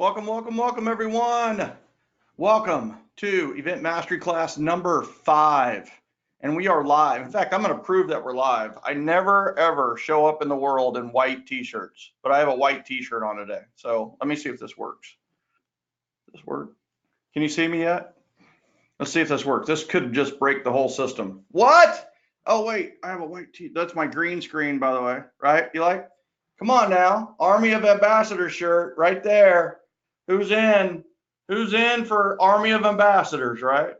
Welcome, everyone. Welcome to Event Mastery class number 5. And we are live. In fact, I'm going to prove that we're live. I never, ever show up in the world in white t-shirts, but I have a white t-shirt on today. So let me see if this works. Does this work? Can you see me yet? Let's see if this works. This could just break the whole system. What? Oh, wait, I have a white t. That's my green screen, by the way, right? You like? Come on now. Army of Ambassadors shirt right there. Who's in? Who's in for Army of Ambassadors, right?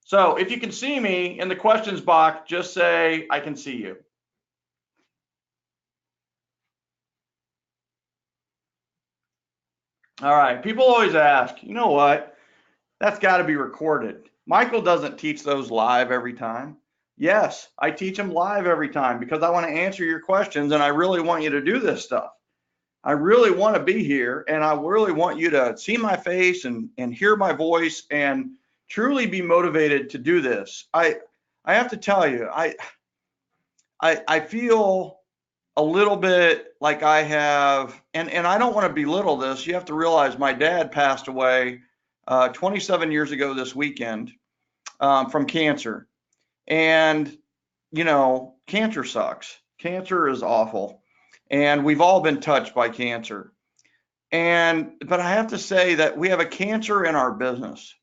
So if you can see me in the questions box, just say, I can see you. All right, people always ask, you know what? That's got to be recorded. Michael doesn't teach those live every time. Yes, I teach them live every time because I want to answer your questions and I really want you to do this stuff. I really want to be here and I really want you to see my face and hear my voice and truly be motivated to do this. I have to tell you, I feel a little bit like I have, and I don't want to belittle this. You have to realize my dad passed away 27 years ago this weekend from cancer. And, you know, cancer sucks. Cancer is awful. And we've all been touched by cancer. But I have to say that we have a cancer in our business.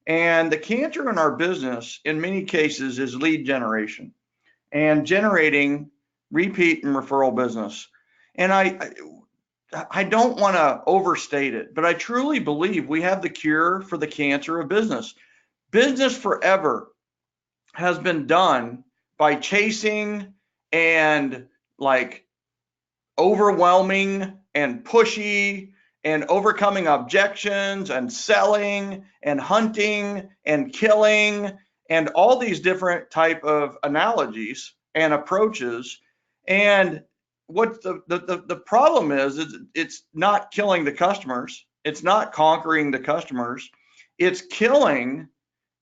And the cancer in our business, in many cases, is lead generation and generating repeat and referral business. And I don't want to overstate it, but I truly believe we have the cure for the cancer of business. Business forever has been done by chasing and like overwhelming and pushy and overcoming objections and selling and hunting and killing and all these different type of analogies and approaches. And what the problem is it's not killing the customers. It's not conquering the customers. It's killing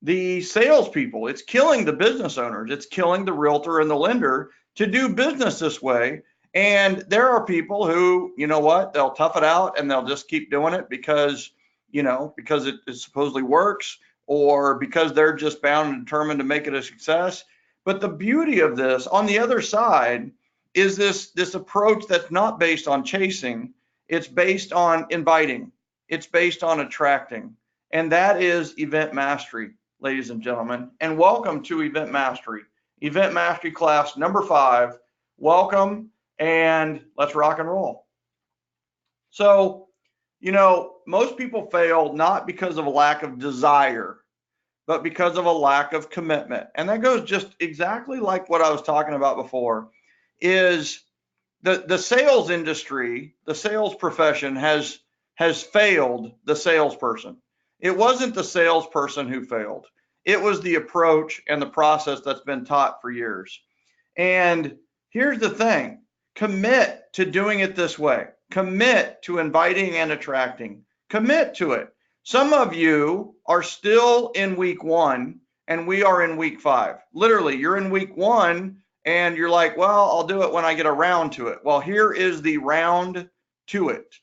the salespeople. It's killing the business owners. It's killing the realtor and the lender to do business this way. And there are people who, you know what, they'll tough it out and they'll just keep doing it because, you know, because it supposedly works or because they're just bound and determined to make it a success. But the beauty of this on the other side is this approach that's not based on chasing. It's based on inviting. It's based on attracting. And that is event mastery, ladies and gentlemen. And welcome to Event Mastery class number 5. Welcome. And let's rock and roll. So, you know, most people fail not because of a lack of desire, but because of a lack of commitment. And that goes just exactly like what I was talking about before, is the sales industry, the sales profession has failed the salesperson. It wasn't the salesperson who failed. It was the approach and the process that's been taught for years. And here's the thing. Commit to doing it this way. Commit to inviting and attracting. Commit to it. Some of you are still in week 1 and we are in week 5. Literally, you're in week 1 and you're like, well, I'll do it when I get around to it. Well, here is the round to it.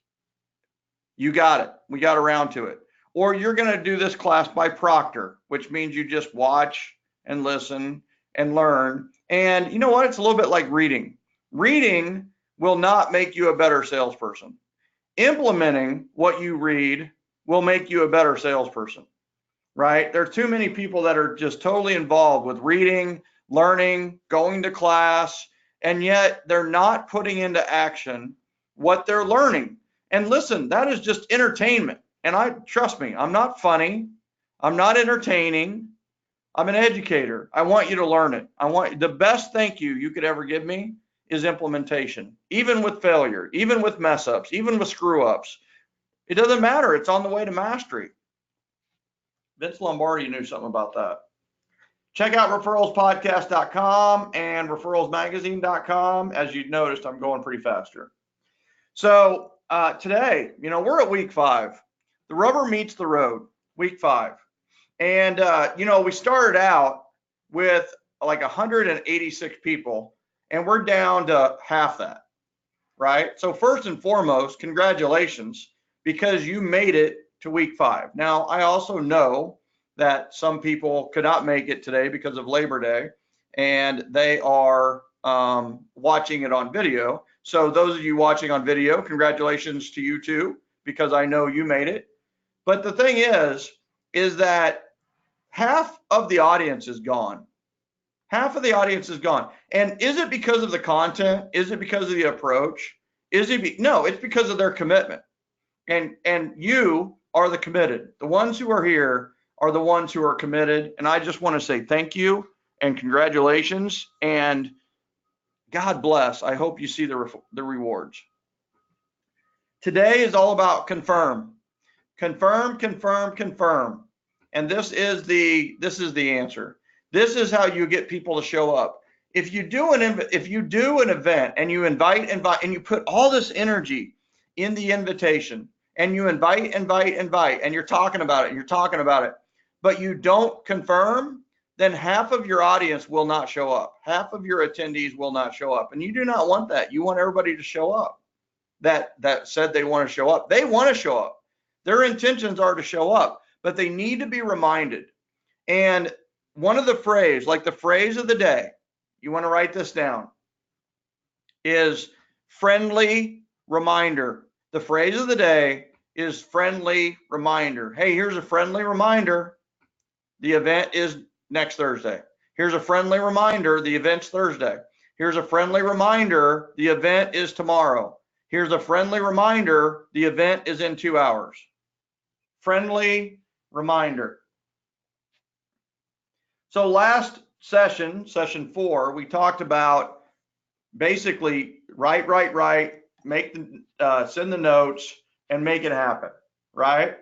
You got it. We got around to it. Or you're going to do this class by proctor, which means you just watch and listen and learn. And you know what? It's a little bit like reading. Reading will not make you a better salesperson. Implementing what you read will make you a better salesperson, right? There are too many people that are just totally involved with reading, learning, going to class, and yet they're not putting into action what they're learning. And listen, that is just entertainment. And trust me, I'm not funny. I'm not entertaining. I'm an educator. I want you to learn it. The best thank you could ever give me is implementation, even with failure, even with mess ups, even with screw ups. It doesn't matter. It's on the way to mastery. Vince Lombardi knew something about that. Check out referralspodcast.com and referralsmagazine.com. As you noticed, I'm going pretty fast here. So today, you know, we're at week 5. The rubber meets the road, week 5. And, you know, we started out with like 186 people and we're down to half that, right? So first and foremost, congratulations, because you made it to week 5. Now, I also know that some people could not make it today because of Labor Day, and they are watching it on video. So those of you watching on video, congratulations to you too, because I know you made it. But the thing is that half of the audience is gone. Half of the audience is gone. And is it because of the content? Is it because of the approach? No, it's because of their commitment. And you are the committed. The ones who are here are the ones who are committed. And I just want to say thank you and congratulations and God bless. I hope you see the rewards. Today is all about confirm. Confirm, confirm, confirm. And this is the answer. This is how you get people to show up. If you do an event and you invite and you put all this energy in the invitation and you invite and you're talking about it, but you don't confirm, then half of your audience will not show up. Half of your attendees will not show up. And you do not want that. You want everybody to show up that said they want to show up. They want to show up. Their intentions are to show up, but they need to be reminded. And one of the phrase, like the phrase of the day, you want to write this down, is friendly reminder. The phrase of the day is friendly reminder. Hey, here's a friendly reminder. The event is next Thursday. Here's a friendly reminder. The event's Thursday. Here's a friendly reminder. The event is tomorrow. Here's a friendly reminder. The event is in 2 hours. Friendly reminder. So last session, session 4, we talked about basically write, make send the notes and make it happen, right?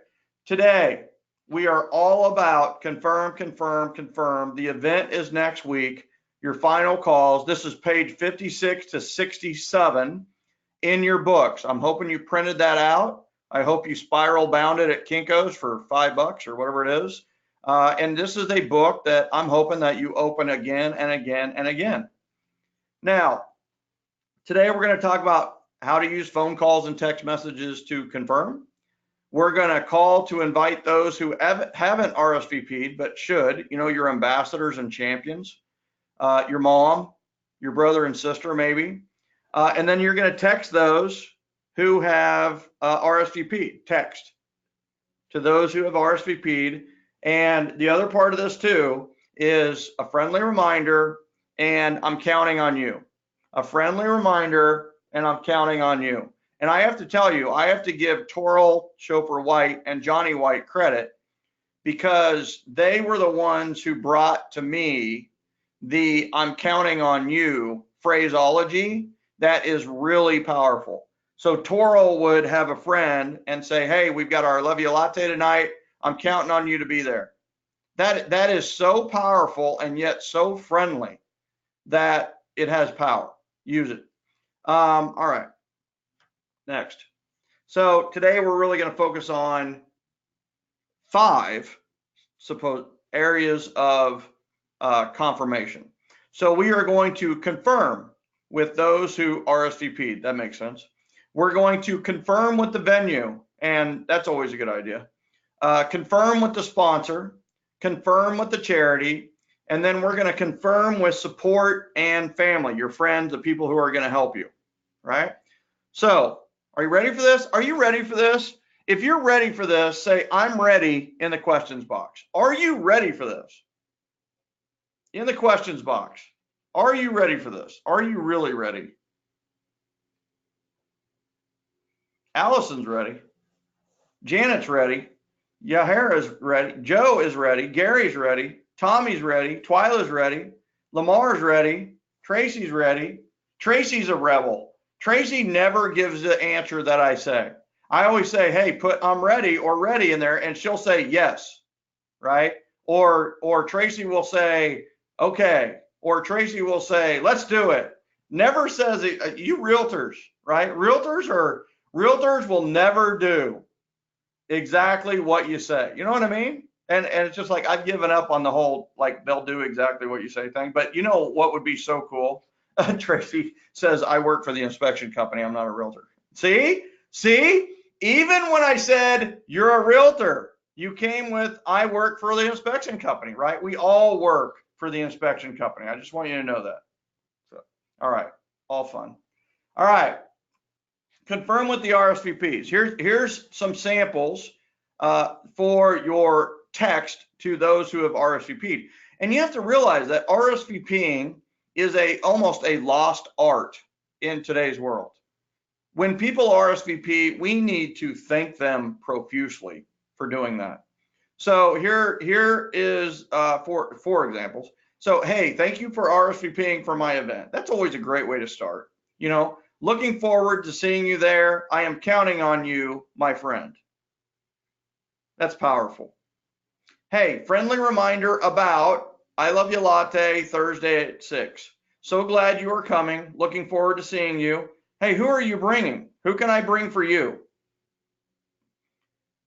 Today, we are all about confirm, confirm, confirm. The event is next week. Your final calls. This is page 56 to 67 in your books. I'm hoping you printed that out. I hope you spiral bound it at Kinko's for $5 or whatever it is. And this is a book that I'm hoping that you open again and again and again. Now, today we're going to talk about how to use phone calls and text messages to confirm. We're going to call to invite those who haven't RSVP'd but should, your ambassadors and champions, your mom, your brother and sister maybe. And then you're going to text those who have RSVP'd, text to those who have RSVP'd. And the other part of this too is a friendly reminder, and I'm counting on you. A friendly reminder, and I'm counting on you. And I have to tell you, I have to give Toril Schofer White and Johnny White credit because they were the ones who brought to me the I'm counting on you phraseology that is really powerful. So Toril would have a friend and say, hey, we've got our Love You Latte tonight. I'm counting on you to be there. That is so powerful and yet so friendly that it has power. Use it. All right. Next. So today we're really going to focus on 5 areas of confirmation. So we are going to confirm with those who RSVP'd. That makes sense. We're going to confirm with the venue, and that's always a good idea. Confirm with the sponsor, confirm with the charity, and then we're going to confirm with support and family, your friends, the people who are going to help you, right? So are you ready for this? Are you ready for this? If you're ready for this, say, I'm ready in the questions box. Are you ready for this? In the questions box. Are you ready for this? Are you really ready? Allison's ready. Janet's ready. Yahara's ready. Joe is ready. Gary's ready. Tommy's ready. Twyla's ready. Lamar's ready. Tracy's ready. Tracy's a rebel. Tracy never gives the answer that I say. I always say, hey, put I'm ready or ready in there, and she'll say yes, right? Or Tracy will say, okay. Or Tracy will say, let's do it. Never says it. You realtors, right? Realtors will never do exactly what you say. You know what I mean? And it's just like I've given up on the whole, like they'll do exactly what you say thing. But you know what would be so cool? Tracy says, I work for the inspection company. I'm not a realtor. See? Even when I said you're a realtor, you came with, I work for the inspection company, right? We all work for the inspection company. I just want you to know that. So, all right, all fun. All right, confirm with the RSVPs. Here's some samples for your text to those who have RSVP'd. And you have to realize that RSVPing is almost a lost art in today's world. When people RSVP, we need to thank them profusely for doing that. So here is four examples. So, hey, thank you for RSVPing for my event. That's always a great way to start. You know, looking forward to seeing you there. I am counting on you, my friend. That's powerful. Hey, friendly reminder about I Love You Latte Thursday at 6. So glad you are coming. Looking forward to seeing you. Hey, who are you bringing? Who can I bring for you?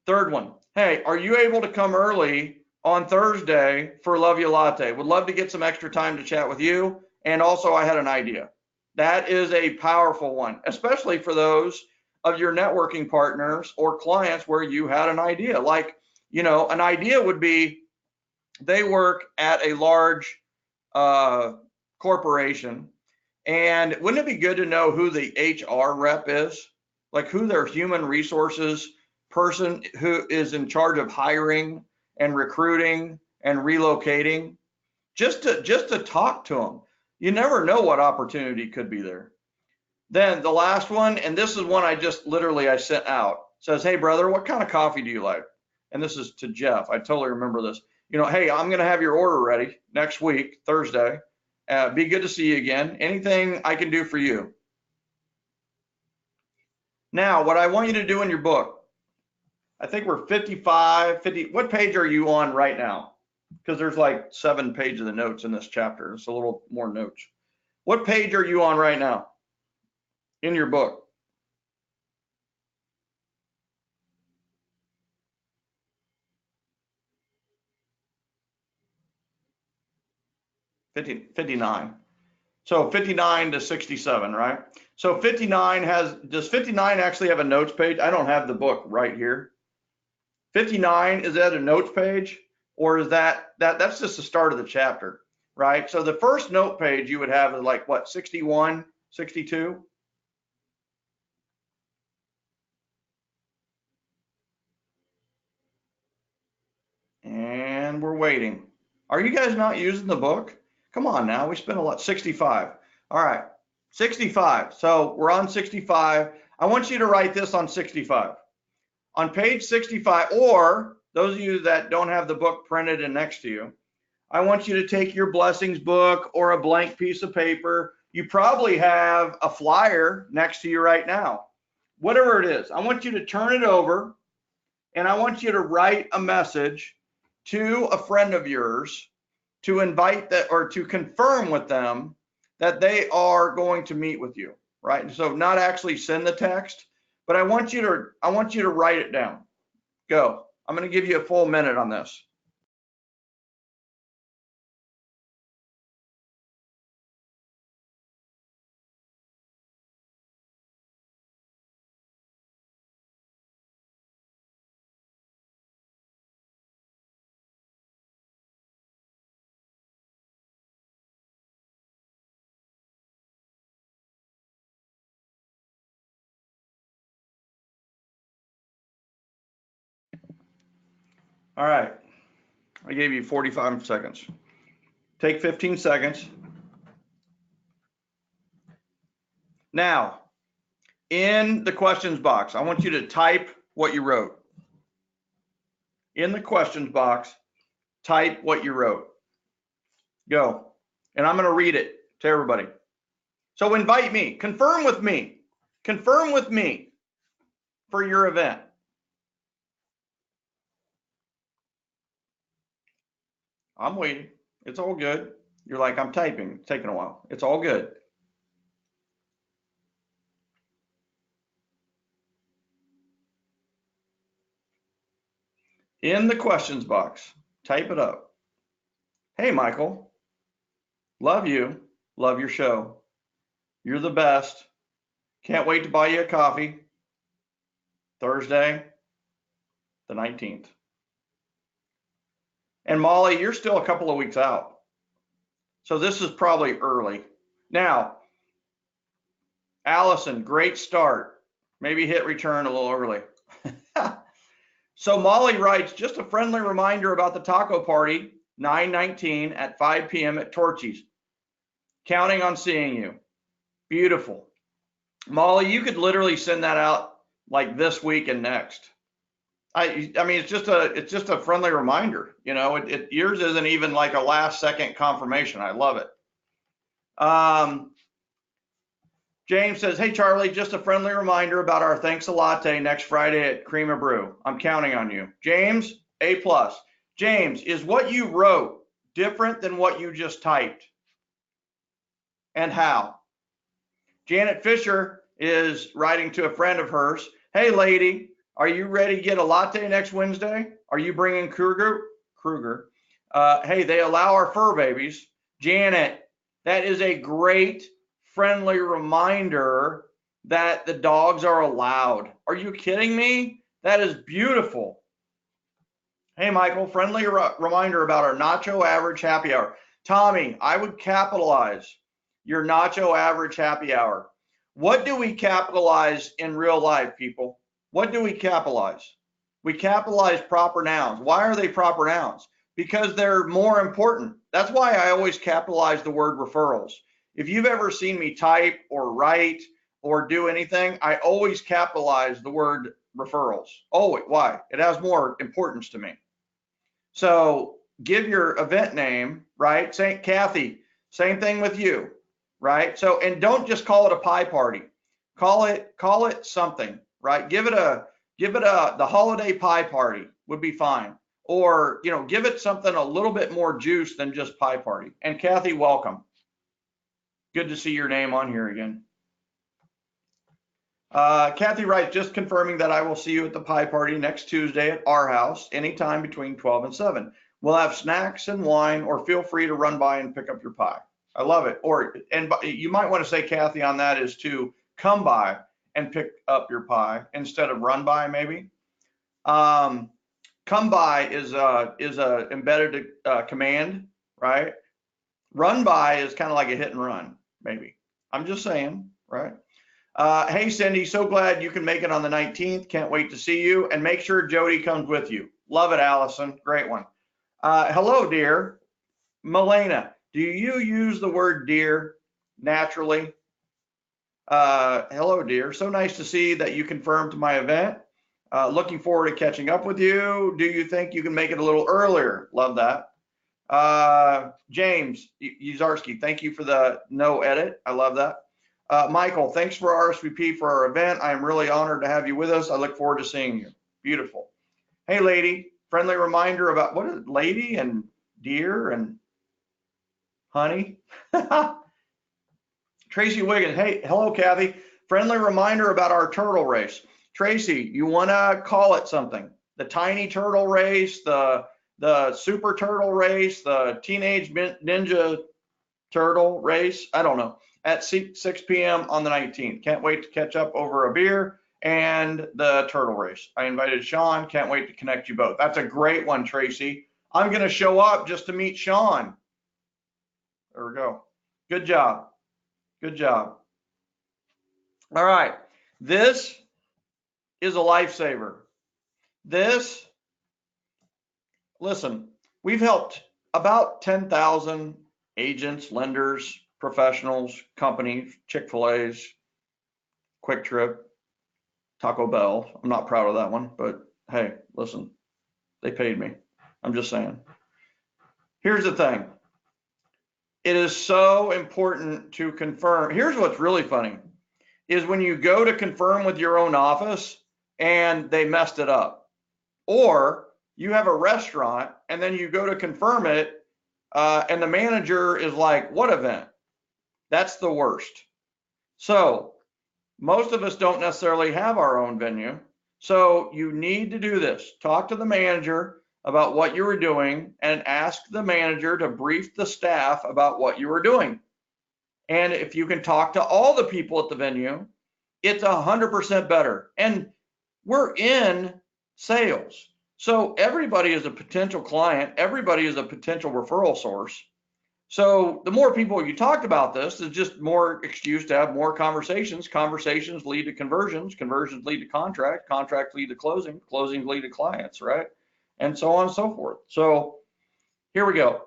Third one. Hey, are you able to come early on Thursday for Love You Latte? Would love to get some extra time to chat with you. And also, I had an idea. That is a powerful one, especially for those of your networking partners or clients where you had an idea. Like, you know, an idea would be they work at a large corporation. And wouldn't it be good to know who the HR rep is? Like who their human resources person who is in charge of hiring and recruiting and relocating, just to talk to them. You never know what opportunity could be there. Then the last one, and this is one I just literally I sent out, says, hey brother, what kind of coffee do you like? And this is to Jeff. I totally remember this. You know, hey, I'm going to have your order ready next week, Thursday. Be good to see you again. Anything I can do for you? Now, what I want you to do in your book, I think we're 55, 50. What page are you on right now? Because there's like 7 pages of notes in this chapter. It's a little more notes. What page are you on right now in your book? 59. So 59 to 67, right? So 59 does 59 actually have a notes page? I don't have the book right here. 59, is that a notes page? Or is that's just the start of the chapter, right? So the first note page you would have is like what, 61, 62? And we're waiting. Are you guys not using the book? Come on now, we spent a lot, 65. All right, 65. So we're on 65. I want you to write this on 65. On page 65, or those of you that don't have the book printed and next to you, I want you to take your blessings book or a blank piece of paper. You probably have a flyer next to you right now. Whatever it is, I want you to turn it over and I want you to write a message to a friend of yours to invite that or to confirm with them that they are going to meet with you, right? And so not actually send the text, but I want you to write it down. Go. I'm going to give you a full minute on this. All right. I gave you 45 seconds. Take 15 seconds. Now, in the questions box, I want you to type what you wrote. In the questions box, type what you wrote. Go. And I'm going to read it to everybody. So invite me, confirm with me for your event. I'm waiting. It's all good. You're like, I'm typing. It's taking a while. It's all good. In the questions box, type it up. Hey, Michael, love you. Love your show. You're the best. Can't wait to buy you a coffee. Thursday, the 19th. And Molly, you're still a couple of weeks out. So this is probably early. Now, Allison, great start. Maybe hit return a little early. So Molly writes, just a friendly reminder about the taco party, 9/19 at 5 p.m. at Torchy's. Counting on seeing you. Beautiful. Molly, you could literally send that out like this week and next. I mean, it's just a friendly reminder. You know, yours isn't even like a last second confirmation. I love it. James says, hey, Charlie, just a friendly reminder about our Thanks a Latte next Friday at Cream of Brew. I'm counting on you. James, A+. James, is what you wrote different than what you just typed? And how? Janet Fisher is writing to a friend of hers. Hey, lady, are you ready to get a latte next Wednesday? Are you bringing Kruger? Hey, they allow our fur babies. Janet, that is a great friendly reminder that the dogs are allowed. Are you kidding me? That is beautiful. Hey, Michael, friendly reminder about our Nacho Average Happy Hour. Tommy, I would capitalize your Nacho Average Happy Hour. What do we capitalize in real life, people? What do we capitalize? We capitalize proper nouns. Why are they proper nouns? Because they're more important. That's why I always capitalize the word referrals. If you've ever seen me type or write or do anything, I always capitalize the word referrals. Always. Why? It has more importance to me. So give your event name, right? St. Kathy, same thing with you, right? So, and don't just call it a pie party. Call it something, right? Give it the holiday pie party would be fine. Or, you know, give it something a little bit more juice than just pie party. And Kathy, welcome. Good to see your name on here again. Kathy writes, just confirming that I will see you at the pie party next Tuesday at our house, anytime between 12 and 7. We'll have snacks and wine, or feel free to run by and pick up your pie. I love it. And you might want to say, Kathy, on that is to come by and pick up your pie instead of run by, maybe. Come by is a embedded command, right? Run by is kind of like a hit and run, maybe. I'm just saying, right? Hey, Cindy, so glad you can make it on the 19th. Can't wait to see you. And make sure Jody comes with you. Love it, Allison. Great one. Hello, dear. Milena, do you use the word dear naturally? Hello, dear. So nice to see that you confirmed to my event. Looking forward to catching up with you. Do you think you can make it a little earlier? Love that. James Uzarski, thank you for the no edit. I love that. Michael, thanks for RSVP for our event. I am really honored to have you with us. I look forward to seeing you. Beautiful. Hey, lady, friendly reminder about what is it, lady and dear and honey? Tracy Wiggins, hey, hello, Kathy. Friendly reminder about our turtle race. Tracy, you want to call it something? The tiny turtle race, the super turtle race, the teenage ninja turtle race. I don't know. At 6 p.m. on the 19th. Can't wait to catch up over a beer and the turtle race. I invited Sean. Can't wait to connect you both. That's a great one, Tracy. I'm going to show up just to meet Sean. There we go. Good job. Good job. All right. This is a lifesaver. Listen, we've helped about 10,000 agents, lenders, professionals, companies, Chick-fil-A's, Quick Trip, Taco Bell. I'm not proud of that one, but hey, listen, they paid me. I'm just saying. Here's the thing. It is so important to confirm. Here's what's really funny is when you go to confirm with your own office and they messed it up, or you have a restaurant and then you go to confirm it and the manager is like, what event? That's the worst. So most of us don't necessarily have our own venue. So you need to do this. Talk to the manager about what you were doing and ask the manager to brief the staff about what you were doing. And if you can talk to all the people at the venue, it's 100% better. And We're in sales. So everybody is a potential client. Everybody is a potential referral source. So the more people you talked about this, is just more excuse to have more conversations. Conversations lead to conversions. Conversions lead to contracts. Contracts lead to closing. Closings lead to clients, right? And so on and so forth. So here we go.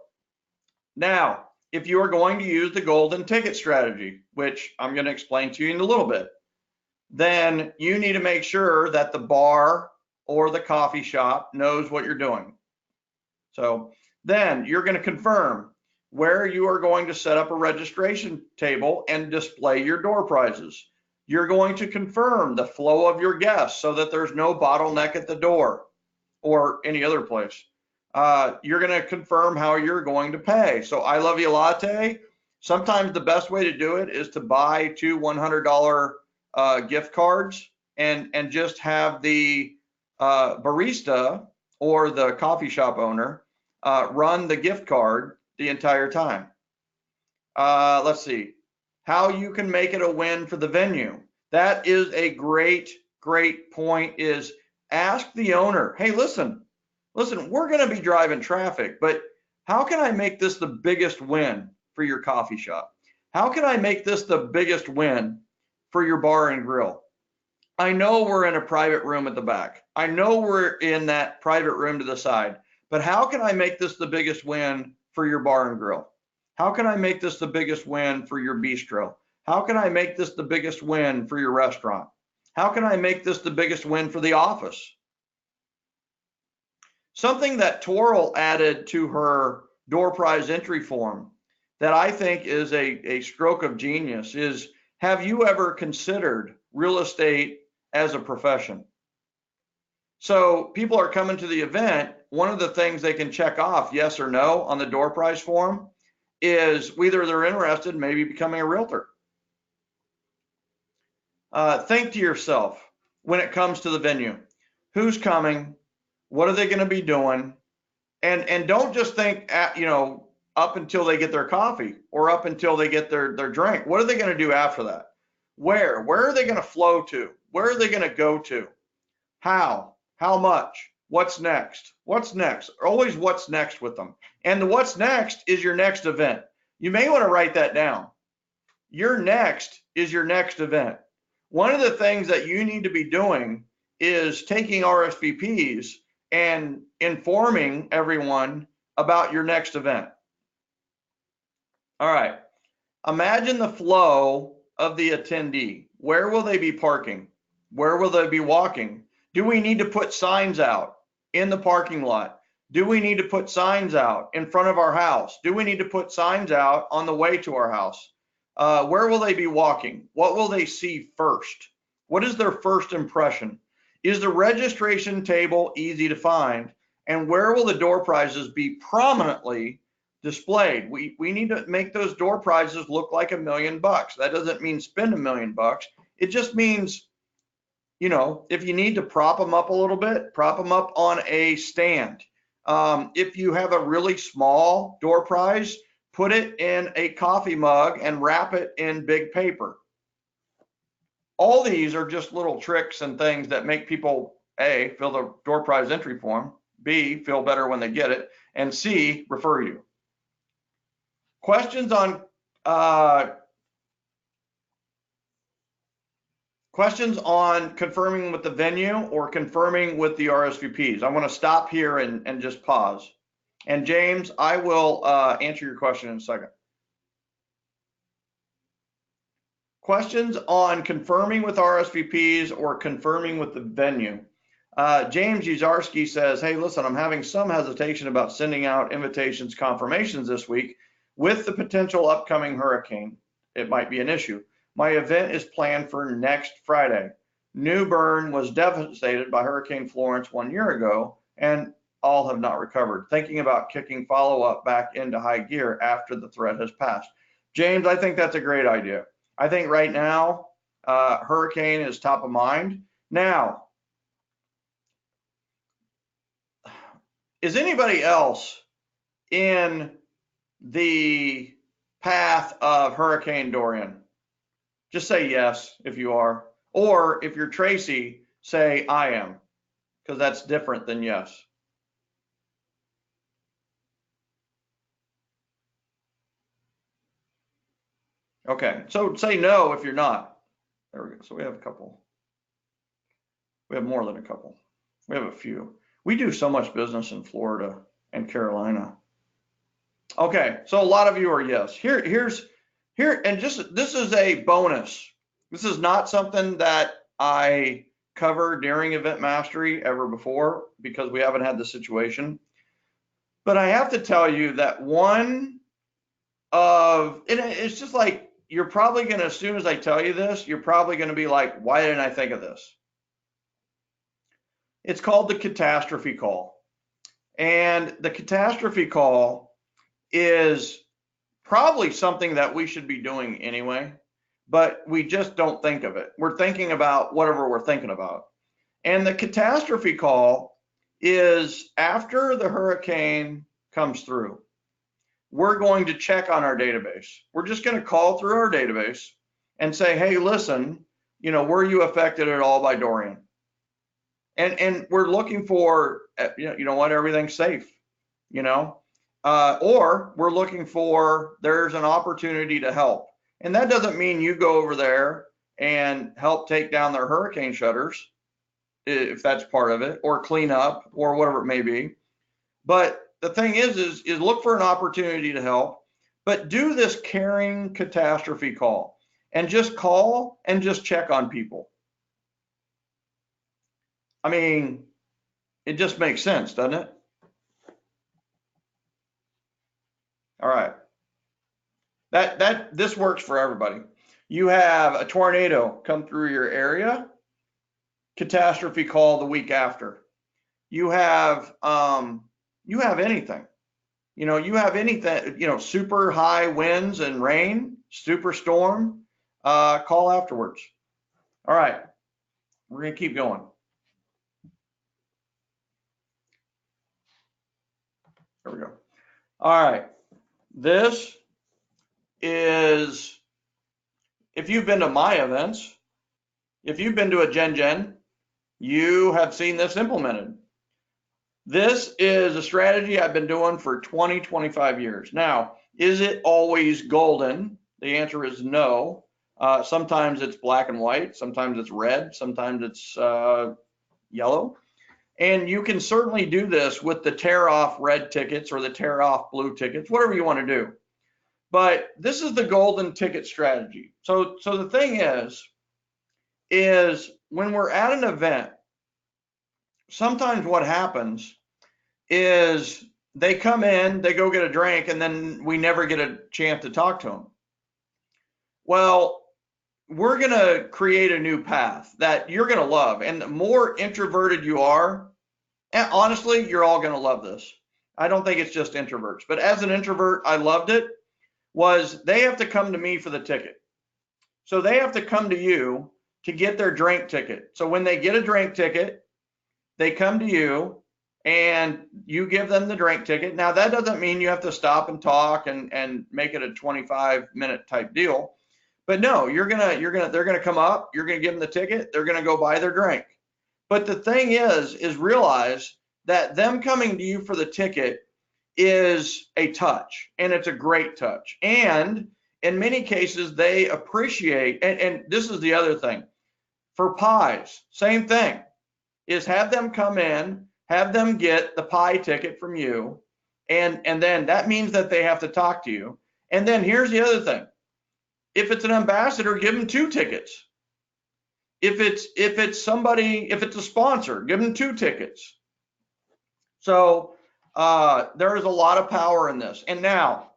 Now, if you are going to use the golden ticket strategy, which I'm going to explain to you in a little bit, then you need to make sure that the bar or the coffee shop knows what you're doing. So then you're going to confirm where you are going to set up a registration table and display your door prizes. You're going to confirm the flow of your guests so that there's no bottleneck at the door or any other place. You're going to confirm how you're going to pay. So I love you latte. Sometimes the best way to do it is to buy 2 $100 gift cards and just have the barista or the coffee shop owner run the gift card the entire time. Let's see how you can make it a win for the venue. That is a great point. Is ask the owner, hey, listen, we're going to be driving traffic, but how can I make this the biggest win for your coffee shop? How can I make this the biggest win for your bar and grill? I know we're in a private room at the back. I know we're in that private room to the side, but how can I make this the biggest win for your bar and grill? How can I make this the biggest win for your bistro? How can I make this the biggest win for your restaurant? How can I make this the biggest win for the office? Something that Toril added to her door prize entry form that I think is a stroke of genius is, have you ever considered real estate as a profession? So people are coming to the event. One of the things they can check off, yes or no, on the door prize form is whether they're interested in maybe becoming a realtor. Think to yourself when it comes to the venue, who's coming? What are they going to be doing? And don't just think at, up until they get their coffee or up until they get their drink. What are they going to do after that? Where are they going to flow to? Where are they going to go to? How much? What's next? Always what's next with them. And the what's next is your next event. You may want to write that down. Your next is your next event. One of the things that you need to be doing is taking RSVPs and informing everyone about your next event. All right. Imagine the flow of the attendee. Where will they be parking? Where will they be walking? Do we need to put signs out in the parking lot? Do we need to put signs out in front of our house? Do we need to put signs out on the way to our house? Where will they be walking? What will they see first? What is their first impression? Is the registration table easy to find? And where will the door prizes be prominently displayed? We need to make those door prizes look like $1 million. That doesn't mean spend $1 million. It just means, if you need to prop them up a little bit, prop them up on a stand. If you have a really small door prize, put it in a coffee mug and wrap it in big paper. All these are just little tricks and things that make people, A, fill the door prize entry form, B, feel better when they get it, and C, refer you. Questions on confirming with the venue or confirming with the RSVPs? I want to stop here and just pause. And James, I will answer your question in a second. Questions on confirming with RSVPs or confirming with the venue. James Uzarski says, hey, listen, I'm having some hesitation about sending out invitations confirmations this week with the potential upcoming hurricane. It might be an issue. My event is planned for next Friday. New Bern was devastated by Hurricane Florence 1 year ago, and all have not recovered. Thinking about kicking follow-up back into high gear after the threat has passed. James, I think that's a great idea. I think right now, hurricane is top of mind. Now, is anybody else in the path of Hurricane Dorian? Just say yes if you are. Or if you're Tracy, say I am, because that's different than yes. Okay, so say no if you're not. There we go. So we have a couple. We have more than a couple. We have a few. We do so much business in Florida and Carolina. Okay, so a lot of you are yes. And just this is a bonus. This is not something that I cover during Event Mastery ever before because we haven't had the situation. But I have to tell you that and it's just like, you're probably going to, as soon as I tell you this, you're probably going to be like, why didn't I think of this? It's called the catastrophe call. And the catastrophe call is probably something that we should be doing anyway, but we just don't think of it. We're thinking about whatever we're thinking about. And the catastrophe call is after the hurricane comes through, we're going to check on our database. We're just going to call through our database and say, hey, listen, were you affected at all by Dorian? And we're looking for, what, everything's safe, or we're looking for, there's an opportunity to help. And that doesn't mean you go over there and help take down their hurricane shutters, if that's part of it, or clean up, or whatever it may be. But the thing is look for an opportunity to help, but do this caring catastrophe call and just call and just check on people. I mean, it just makes sense, doesn't it? All right. This works for everybody. You have a tornado come through your area, catastrophe call the week after. You have anything. You have anything, super high winds and rain, super storm, call afterwards. All right, we're gonna keep going. There we go. All right, this is, if you've been to my events, if you've been to a Gen, you have seen this implemented. This is a strategy I've been doing for 20, 25 years. Now, is it always golden? The answer is no. Sometimes it's black and white, sometimes it's red, sometimes it's yellow. And you can certainly do this with the tear off red tickets or the tear off blue tickets, whatever you want to do. But this is the golden ticket strategy. So the thing is when we're at an event, sometimes what happens is they come in, they go get a drink, and then we never get a chance to talk to them. Well, we're going to create a new path that you're going to love. And the more introverted you are, and honestly, you're all going to love this. I don't think it's just introverts, but as an introvert, I loved it, was they have to come to me for the ticket. So they have to come to you to get their drink ticket. So when they get a drink ticket, they come to you and you give them the drink ticket. Now that doesn't mean you have to stop and talk and make it a 25-minute type deal. But no, they're gonna come up, you're gonna give them the ticket, they're gonna go buy their drink. But the thing is realize that them coming to you for the ticket is a touch, and it's a great touch. And in many cases, they appreciate, and this is the other thing, for pies, same thing, is have them come in, have them get the pie ticket from you, and then that means that they have to talk to you. And then here's the other thing. If it's an ambassador, give them 2 tickets. If it's a sponsor, give them 2 tickets. So there is a lot of power in this. And now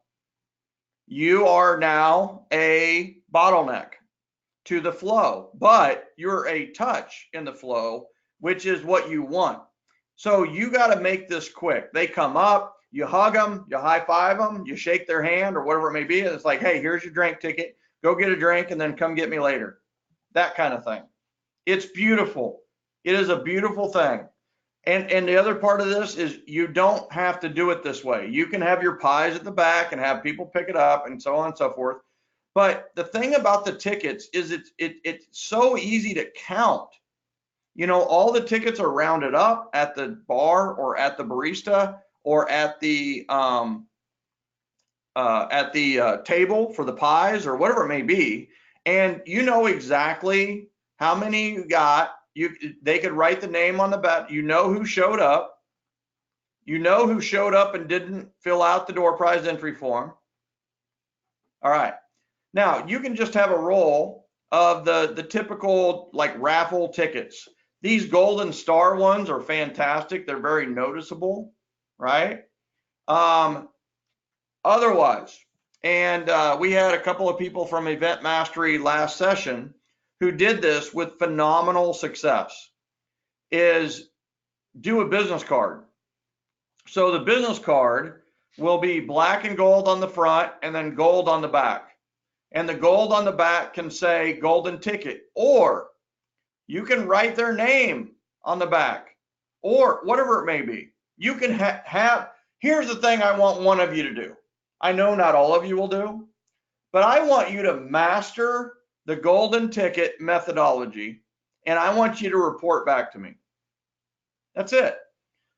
you are now a bottleneck to the flow, but you're a touch in the flow, which is what you want. So you got to make this quick. They come up, you hug them, you high five them, you shake their hand or whatever it may be. And it's like, hey, here's your drink ticket. Go get a drink and then come get me later. That kind of thing. It's beautiful. It is a beautiful thing. And the other part of this is you don't have to do it this way. You can have your pies at the back and have people pick it up and so on and so forth. But the thing about the tickets is it's so easy to count. You know, all the tickets are rounded up at the bar or at the barista or at the table for the pies or whatever it may be, and you know exactly how many you got. They could write the name on the back. You know who showed up. You know who showed up and didn't fill out the door prize entry form. All right. Now you can just have a roll of the typical like raffle tickets. These golden star ones are fantastic. They're very noticeable, right? Otherwise, and we had a couple of people from Event Mastery last session who did this with phenomenal success, is do a business card. So the business card will be black and gold on the front and then gold on the back. And the gold on the back can say golden ticket, or you can write their name on the back, or whatever it may be. You can have, here's the thing I want one of you to do. I know not all of you will do, but I want you to master the golden ticket methodology, and I want you to report back to me. That's it.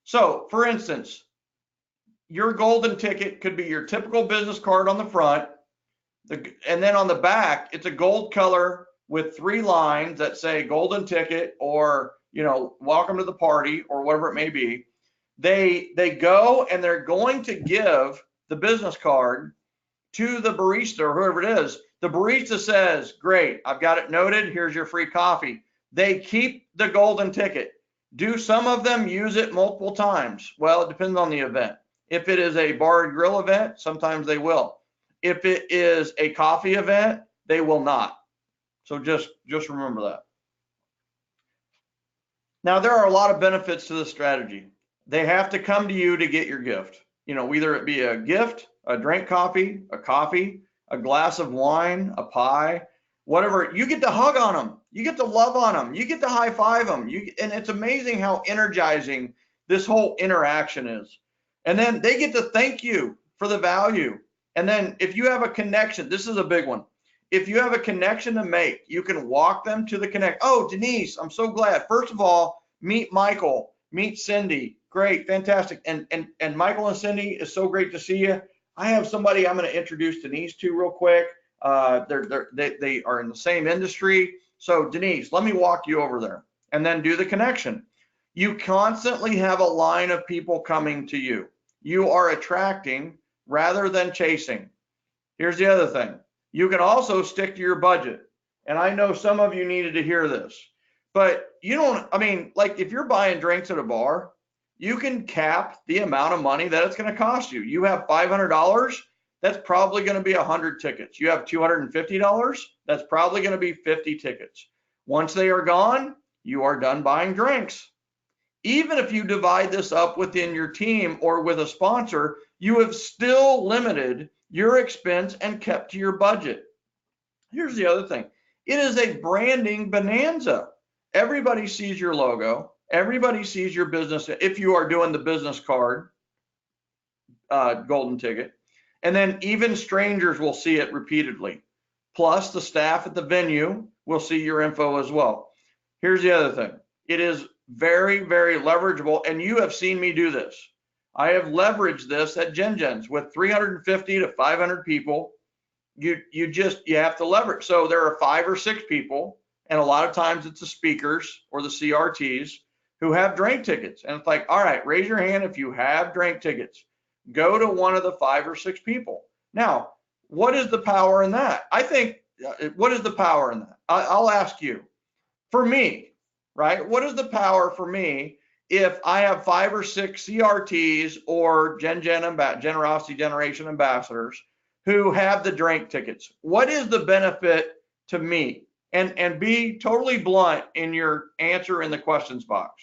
So for instance, your golden ticket could be your typical business card on the front, and then on the back, it's a gold color with 3 lines that say golden ticket, or, you know, welcome to the party, or whatever it may be. They go and they're going to give the business card to the barista or whoever it is. The barista says, great, I've got it noted. Here's your free coffee. They keep the golden ticket. Do some of them use it multiple times? Well, it depends on the event. If it is a bar and grill event, sometimes they will. If it is a coffee event, they will not. So just remember that. Now, there are a lot of benefits to this strategy. They have to come to you to get your gift. You know, whether it be a gift, a drink coffee, a glass of wine, a pie, whatever. You get to hug on them. You get to love on them. You get to high five them. And it's amazing how energizing this whole interaction is. And then they get to thank you for the value. And then if you have a connection, this is a big one. If you have a connection to make, you can walk them to the connect. Oh, Denise, I'm so glad. First of all, meet Michael, meet Cindy. Great, fantastic. And Michael and Cindy, it's so great to see you. I have somebody I'm going to introduce Denise to real quick. They are in the same industry. So Denise, let me walk you over there and then do the connection. You constantly have a line of people coming to you. You are attracting rather than chasing. Here's the other thing. You can also stick to your budget. And I know some of you needed to hear this, but you don't, I mean, like if you're buying drinks at a bar, you can cap the amount of money that it's going to cost you. You have $500, that's probably going to be 100 tickets. You have $250, that's probably going to be 50 tickets. Once they are gone, you are done buying drinks. Even if you divide this up within your team or with a sponsor, you have still limited your expense and kept to your budget. Here's the other thing. It is a branding bonanza. Everybody sees your logo. Everybody sees your business if you are doing the business card, golden ticket. And then even strangers will see it repeatedly. Plus the staff at the venue will see your info as well. Here's the other thing. It is very, very leverageable, and you have seen me do this. I have leveraged this at Gen with 350 to 500 people. You have to leverage. So there are 5 or 6 people, and a lot of times it's the speakers or the CRTs who have drink tickets. And it's like, all right, raise your hand if you have drink tickets. Go to one of the 5 or 6 people. Now, what is the power in that? I think, what is the power in that? I'll ask you. For me, right, what is the power for me if I have 5 or 6 CRTs or Generosity Generation ambassadors who have the drink tickets? What is the benefit to me? And be totally blunt in your answer in the questions box.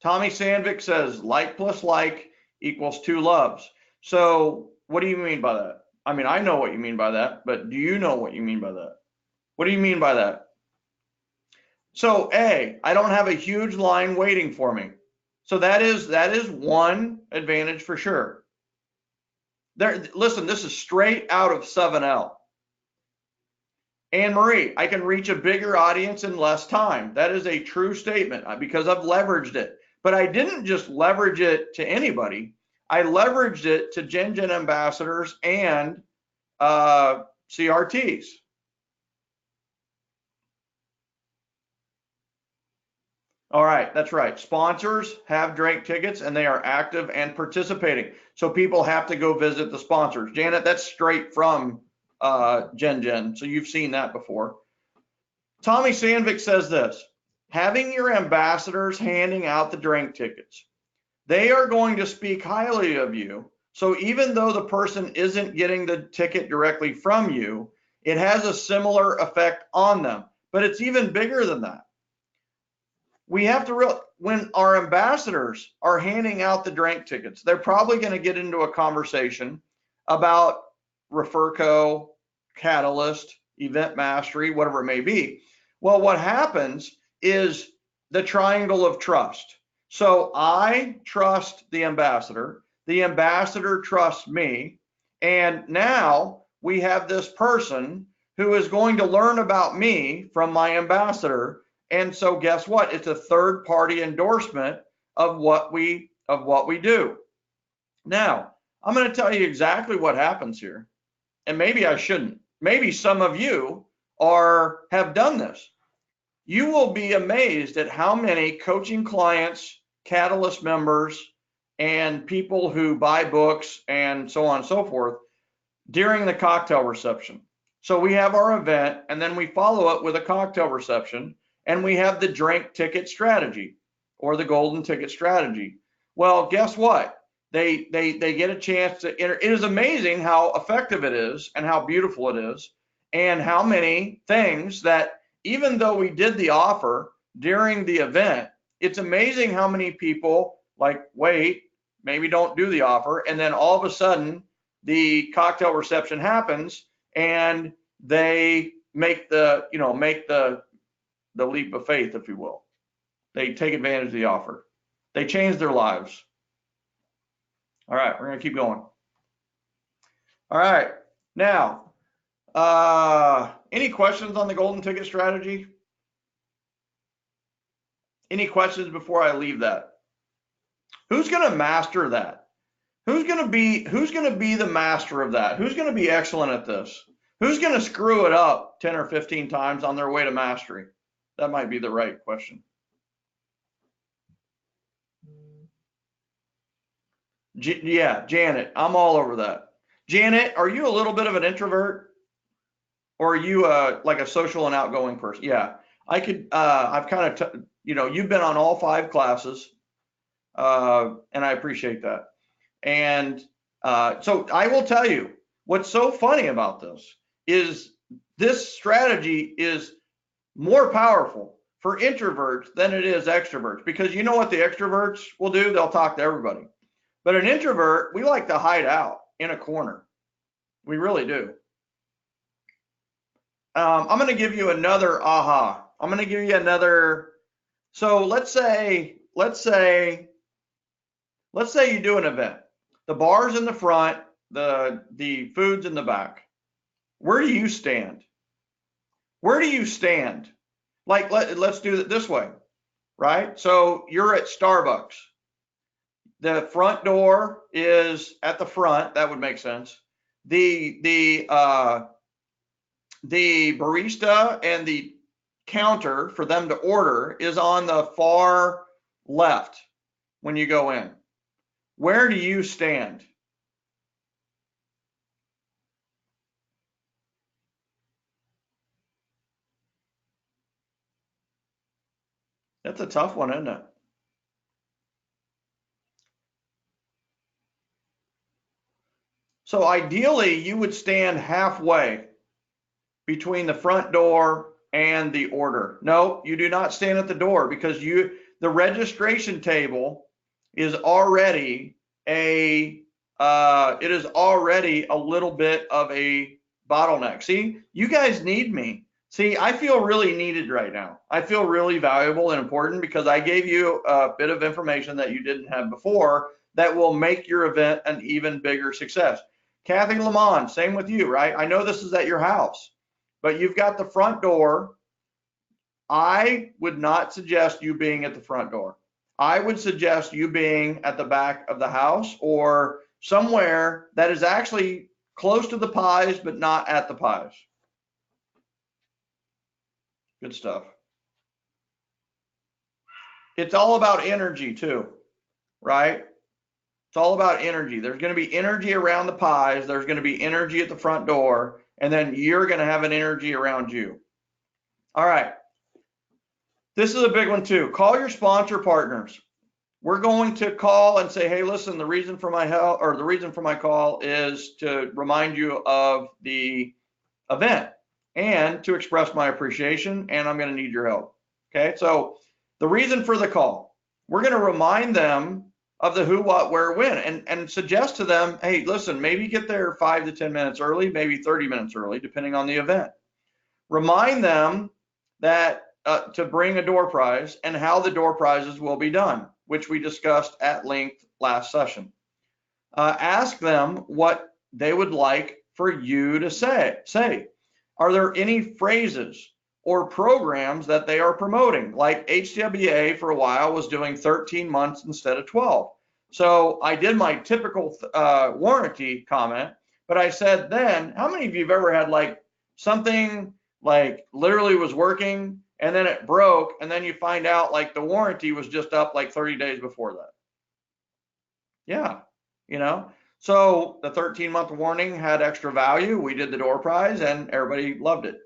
Tommy Sandvik says like plus like equals 2 loves. So what do you mean by that? I mean, I know what you mean by that, but do you know what you mean by that? What do you mean by that? So A, I don't have a huge line waiting for me. So that is one advantage for sure. Listen, this is straight out of 7L. Anne Marie, I can reach a bigger audience in less time. That is a true statement because I've leveraged it. But I didn't just leverage it to anybody. I leveraged it to Gen Gen ambassadors and CRTs. All right, that's right. Sponsors have drink tickets and they are active and participating. So people have to go visit the sponsors. Janet, that's straight from Gen Gen. So you've seen that before. Tommy Sandvik says this, having your ambassadors handing out the drink tickets, they are going to speak highly of you. So even though the person isn't getting the ticket directly from you, it has a similar effect on them. But it's even bigger than that. We have to when our ambassadors are handing out the drink tickets, they're probably going to get into a conversation about Referco, Catalyst, Event Mastery, whatever it may be. Well, what happens is the triangle of trust. So I trust the ambassador trusts me, and now we have this person who is going to learn about me from my ambassador. And so guess what? It's a third party endorsement of what we do. Now, I'm going to tell you exactly what happens here. And maybe I shouldn't. Maybe some of you have done this. You will be amazed at how many coaching clients, Catalyst members, and people who buy books and so on and so forth during the cocktail reception. So we have our event and then we follow it with a cocktail reception. And we have the drink ticket strategy or the golden ticket strategy. Well, guess what? They get a chance to enter. It is amazing how effective it is and how beautiful it is and how many things that even though we did the offer during the event, it's amazing how many people like, wait, maybe don't do the offer. And then all of a sudden the cocktail reception happens and they make the leap of faith, if you will. They take advantage of the offer. They change their lives. All right, we're going to keep going. All right, now, any questions on the golden ticket strategy? Any questions before I leave that? Who's going to master that? Who's going to be the master of that? Who's going to be excellent at this? Who's going to screw it up 10 or 15 times on their way to mastery? That might be the right question. Yeah, Janet, I'm all over that. Janet, are you a little bit of an introvert? Or are you like a social and outgoing person? Yeah, I've kind of, you've been on all 5 classes, and I appreciate that. And so I will tell you, what's so funny about this is this strategy is more powerful for introverts than it is extroverts, because you know what the extroverts will do? They'll talk to everybody. But an introvert, we like to hide out in a corner. We really do. I'm going to give you another aha. I'm going to give you another. So let's say you do an event. The bar's in the front, the food's in the back. Where do you stand? Where do you stand? Like, let's do it this way, right? So you're at Starbucks. The front door is at the front. That would make sense. The barista and the counter for them to order is on the far left when you go in. Where do you stand? That's a tough one, isn't it? So ideally, you would stand halfway between the front door and the order. No, you do not stand at the door, because the registration table is already it is already a little bit of a bottleneck. See, you guys need me. See, I feel really needed right now. I feel really valuable and important because I gave you a bit of information that you didn't have before that will make your event an even bigger success. Kathy Lamont, same with you, right? I know this is at your house, but you've got the front door. I would not suggest you being at the front door. I would suggest you being at the back of the house or somewhere that is actually close to the pies, but not at the pies. Good stuff. It's all about energy too, right? It's all about energy. There's going to be energy around the pies. There's going to be energy at the front door, and then you're going to have an energy around you. All right. This is a big one too. Call your sponsor partners. We're going to call and say, hey, listen, the reason for my help or the reason for my call is to remind you of the event and to express my appreciation, and I'm going to need your help. Okay, so the reason for the call, we're going to remind them of the who, what, where, when, and suggest to them, hey, listen, maybe get there 5 to 10 minutes early, maybe 30 minutes early, depending on the event. Remind them that to bring a door prize and how the door prizes will be done, which we discussed at length last session. Ask them what they would like for you to say. Are there any phrases or programs that they are promoting? Like HWA for a while was doing 13 months instead of 12. So I did my typical warranty comment, but I said then, how many of you have ever had like something like literally was working and then it broke and then you find out like the warranty was just up like 30 days before that? Yeah, you know, so the 13-month warning had extra value. We did the door prize and everybody loved it.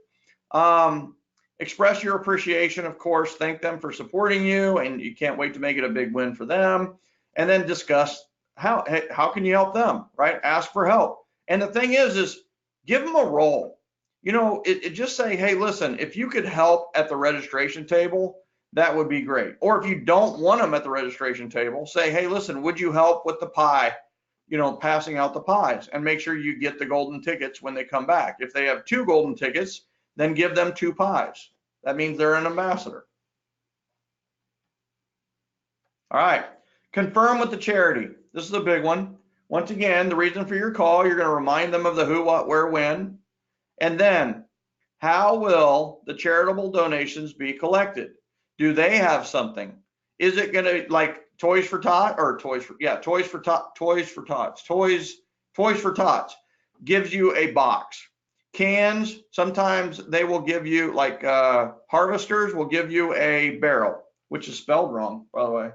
Express your appreciation, of course, thank them for supporting you, and you can't wait to make it a big win for them. And then discuss how can you help them, right? Ask for help. And the thing is give them a role. You know, it just say, hey, listen, if you could help at the registration table, that would be great. Or if you don't want them at the registration table, say, hey, listen, would you help with the pie, you know, passing out the pies, and make sure you get the golden tickets when they come back. If they have 2 golden tickets, then give them 2 pies. That means they're an ambassador. All right, confirm with the charity. This is a big one. Once again, the reason for your call, you're going to remind them of the who, what, where, when, and then how will the charitable donations be collected? Do they have something? Is it going to like Toys for Tots or Toys for Tots gives you a box. Cans, sometimes they will give you like Harvesters will give you a barrel, which is spelled wrong, by the way.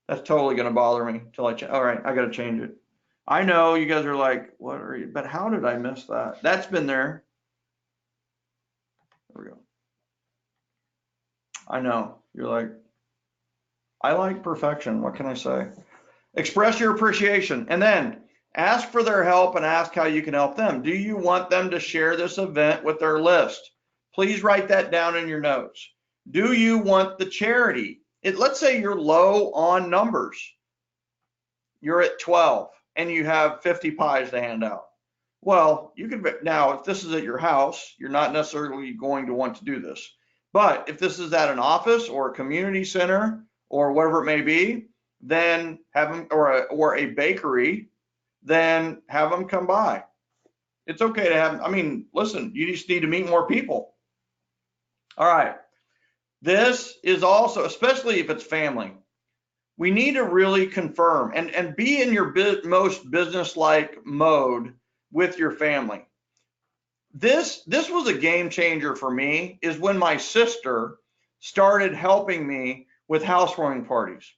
That's totally going to bother me till all right, I got to change it. I know you guys are like, what are you, but how did I miss that? That's been there. There we go. I know you're like, I like perfection. What can I say? Express your appreciation and then ask for their help and ask how you can help them. Do you want them to share this event with their list? Please write that down in your notes. Do you want the charity? Let's say you're low on numbers. You're at 12 and you have 50 pies to hand out. Well, you could, now if this is at your house, you're not necessarily going to want to do this. But if this is at an office or a community center or whatever it may be, then have them, or a bakery, then have them come by. It's okay to have, I mean, listen, you just need to meet more people. All right. This is also, especially if it's family, we need to really confirm and be in your most business-like mode with your family. This was a game changer for me, is when my sister started helping me with housewarming parties.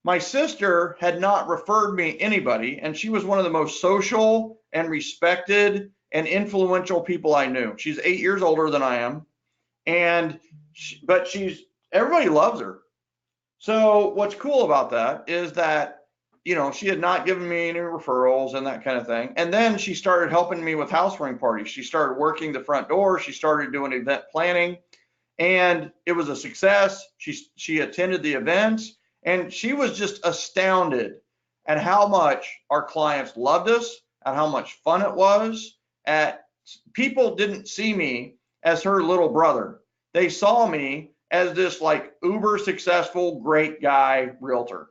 My sister had not referred me anybody, and she was one of the most social and respected and influential people I knew. She's 8 years older than I am, and but everybody loves her. So what's cool about that is that, you know, she had not given me any referrals and that kind of thing. And then she started helping me with housewarming parties. She started working the front door. She started doing event planning, and it was a success. She attended the events, and she was just astounded at how much our clients loved us, at how much fun it was. People didn't see me as her little brother. They saw me as this like uber successful, great guy realtor.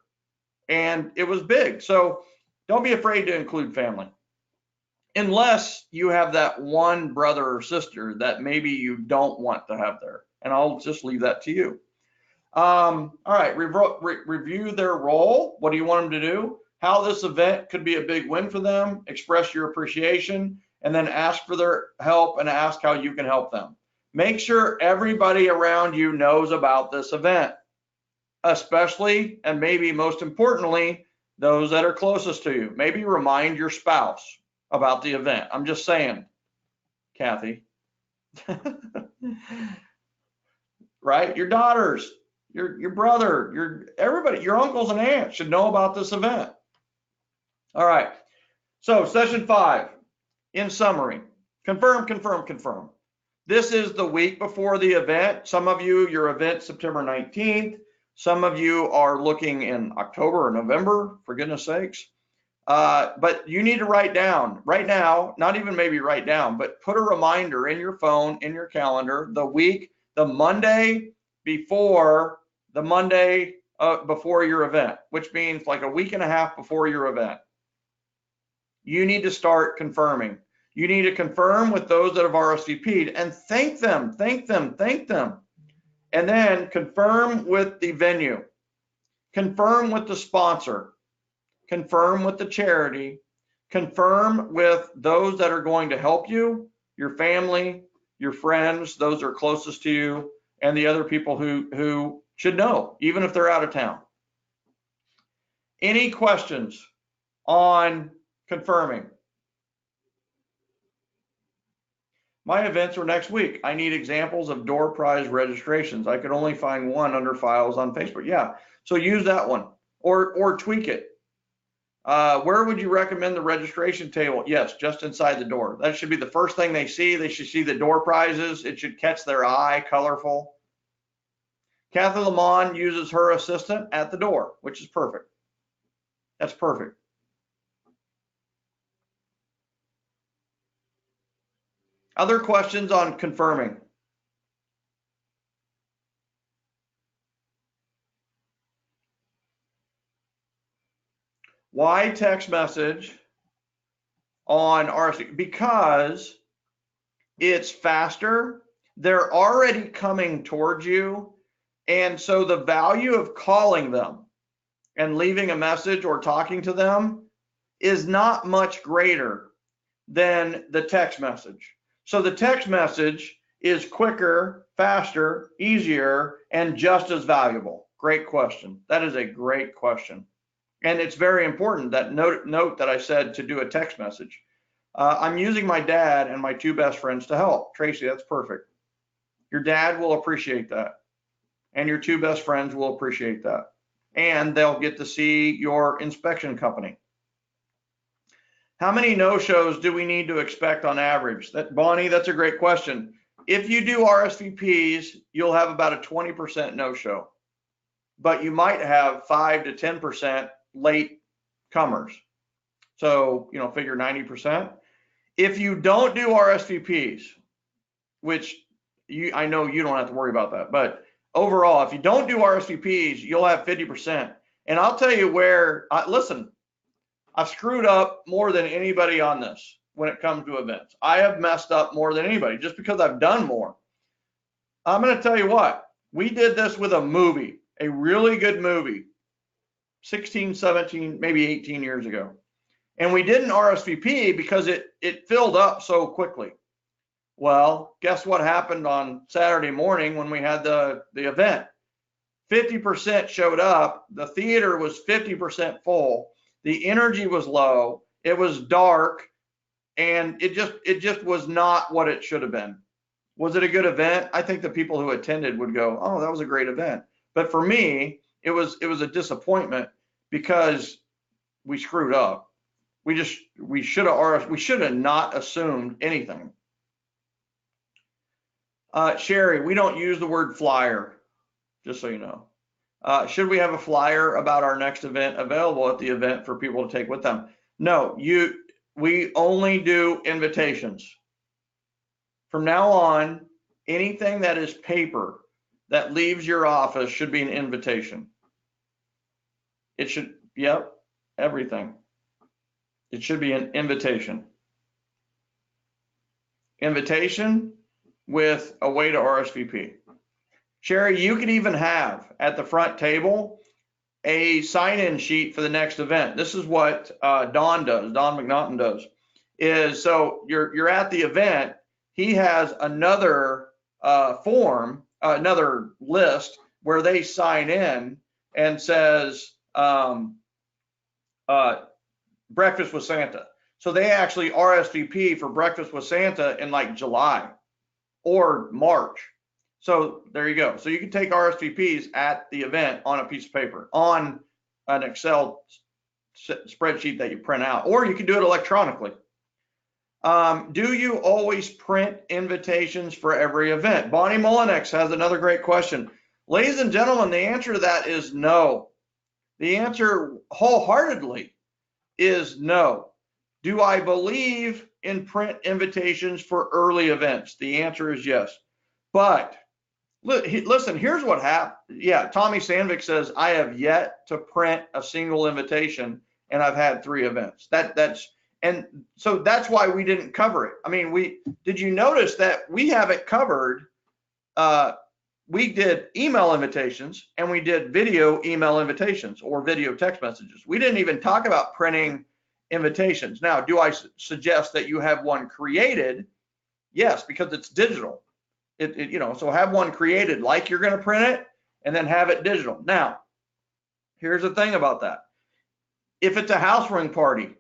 And it was big. So don't be afraid to include family. unless you have that one brother or sister that maybe you don't want to have there. And I'll just leave that to you. All right, review their role. What do you want them to do? How this event could be a big win for them, express your appreciation, and then ask for their help and ask how you can help them. Make sure everybody around you knows about this event, especially and maybe most importantly, those that are closest to you. Maybe remind your spouse about the event. I'm just saying, Kathy. Right? Your daughters, your brother, everybody, your uncles and aunts should know about this event. All right. So session 5, in summary, confirm. This is the week before the event. Some of you, your event September 19th. Some of you are looking in October or November, for goodness sakes. But you need to write down right now, not even maybe write down, but put a reminder in your phone, in your calendar, the Monday before before your event, which means like a week and a half before your event. You need to start confirming. You need to confirm with those that have RSVP'd and thank them. And then confirm with the venue, confirm with the sponsor, confirm with the charity, confirm with those that are going to help you, your family, your friends, those that are closest to you, and the other people who should know, even if they're out of town. Any questions on confirming? My events are next week. I need examples of door prize registrations. I could only find one under files on Facebook. Yeah, so use that one or tweak it. Where would you recommend the registration table? Yes, just inside the door. That should be the first thing they see. They should see the door prizes. It should catch their eye, colorful. Kathy Lamont uses her assistant at the door, which is perfect. That's perfect. Other questions on confirming? Why text message on RSVP? Because it's faster. They're already coming towards you. And so the value of calling them and leaving a message or talking to them is not much greater than the text message. So the text message is quicker, faster, easier, and just as valuable. Great question. That is a great question. And it's very important that note that I said to do a text message. I'm using my dad and my 2 best friends to help. Tracy, that's perfect. Your dad will appreciate that. And your 2 best friends will appreciate that. And they'll get to see your inspection company. How many no-shows do we need to expect on average? Bonnie, that's a great question. If you do RSVPs, you'll have about a 20% no-show, but you might have 5 to 10% late comers. So, figure 90%. If you don't do RSVPs, which I know you don't have to worry about that, but overall, if you don't do RSVPs, you'll have 50%. And I'll tell you where, listen, I've screwed up more than anybody on this when it comes to events. I have messed up more than anybody just because I've done more. I'm going to tell you what, we did this with a movie, a really good movie, 16, 17, maybe 18 years ago. And we didn't RSVP because it filled up so quickly. Well, guess what happened on Saturday morning when we had the event? 50% showed up. The theater was 50% full. The energy was low. It was dark, and it just was not what it should have been. Was it a good event? I think the people who attended would go, "Oh, that was a great event." But for me, it was a disappointment because we screwed up. We should have not assumed anything. Sherry, we don't use the word flyer, just so you know. Should we have a flyer about our next event available at the event for people to take with them? No, we only do invitations. From now on, anything that is paper that leaves your office should be an invitation. It should, yep, everything. It should be an invitation. invitation with a way to RSVP. Sherry, you could even have at the front table a sign-in sheet for the next event. This is what Don does, Don McNaughton does, is so you're at the event, he has another form, another list where they sign in and says Breakfast with Santa. So they actually RSVP for Breakfast with Santa in like July or March. So there you go. So you can take RSVPs at the event on a piece of paper, on an Excel spreadsheet that you print out, or you can do it electronically. Do you always print invitations for every event? Bonnie Mullinex has another great question. Ladies and gentlemen, the answer to that is no. The answer wholeheartedly is no. Do I believe in print invitations for early events? The answer is yes. But listen, here's what happened. Yeah, Tommy Sandvik says, I have yet to print a single invitation and I've had 3 events. And so that's why we didn't cover it. I mean, did you notice that we haven't covered, we did email invitations and we did video email invitations or video text messages. We didn't even talk about printing invitations. Now, do I suggest that you have one created? Yes, because it's digital. So have one created like you're going to print it and then have it digital. Now, here's the thing about that. If it's a housewarming party,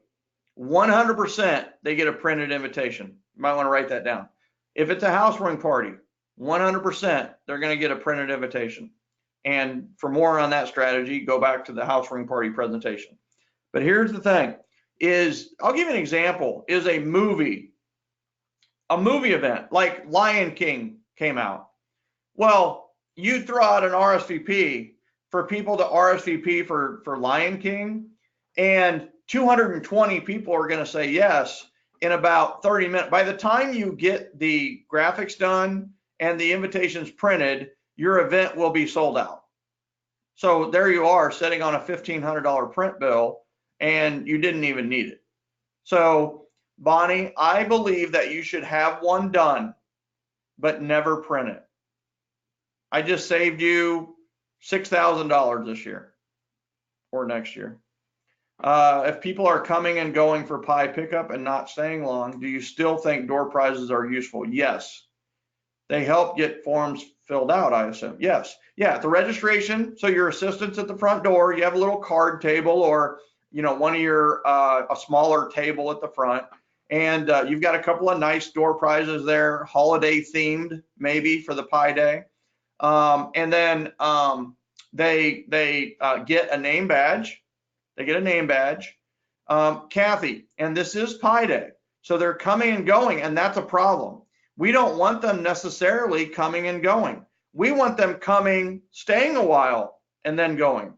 100% they get a printed invitation. You might want to write that down. If it's a housewarming party, 100% they're going to get a printed invitation. And for more on that strategy, go back to the housewarming party presentation. But here's the thing is, I'll give you an example, is a movie event like Lion King came out. Well, you throw out an RSVP for people to RSVP for Lion King, and 220 people are going to say yes in about 30 minutes. By the time you get the graphics done and the invitations printed, your event will be sold out. So there you are sitting on a $1,500 print bill and you didn't even need it. So Bonnie, I believe that you should have one done, but never print it. I just saved you $6,000 this year or next year. If people are coming and going for pie pickup and not staying long, do you still think door prizes are useful? Yes. They help get forms filled out, I assume. Yes. Yeah, the registration, so your assistant's at the front door, you have a little card table or, one of your, a smaller table at the front, and you've got a couple of nice door prizes there, holiday themed maybe for the pie day. And then they get a name badge. They get a name badge. Kathy, and this is Pie Day, so they're coming and going, and that's a problem. We don't want them necessarily coming and going. We want them coming, staying a while, and then going.